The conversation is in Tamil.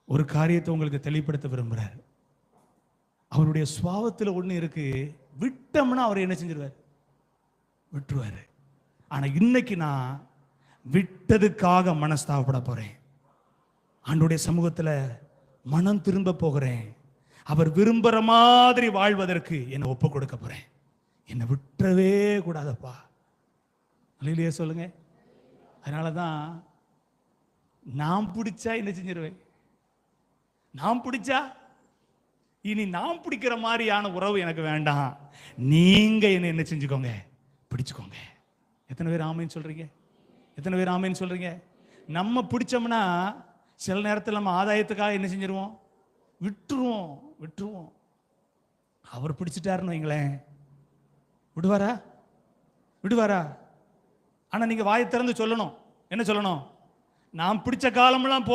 ஒரு காரியத்தை உங்களுக்கு தெளிவுபடுத்த விரும்புறார். அவருடைய சுபாவத்தில் ஒண்ணு இருக்கு, விட்டோம்னா அவர் என்ன செஞ்சிருவார்? விட்டுருவாரு. ஆனா இன்னைக்கு நான் விட்டதுக்காக மனஸ்தாபப்பட போறேன். ஆண்டவருடைய சமூகத்துல மனம் திரும்ப போகிறேன். அவர் விரும்புற மாதிரி வாழ்வதற்கு என்னை ஒப்பு கொடுக்க போறேன். என்னை விட்டுறவே கூடாதப்பா. அல்லேலூயா சொல்லுங்க. அதனாலதான் நான் பிடிச்சா என்ன செஞ்சிருவேன்? நான் பிடிச்சா இனி நான் பிடிக்கிற மாதிரியான உறவு எனக்கு வேண்டாம். நீங்க என்ன செஞ்சுக்கோங்க? பிடிச்சுக்கோங்க. எத்தனை பேர் ஆமைன்னு சொல்றீங்க? எத்தனை பேர் ஆமைன்னு சொல்றீங்க? நம்ம பிடிச்சோம்னா சில நேரத்தில் நம்ம ஆதாயத்துக்காக என்ன செஞ்சிருவோம்? விட்டுருவோம் விட்டுருவோம். அவர் பிடிச்சிட்டாருன்னு வைங்களேன், விடுவாரா? விடுவாரா? ஆனா நீங்க வாயை திறந்து சொல்லணும். என்ன சொல்லணும்? நான் பிடிச்ச காலமெல்லாம்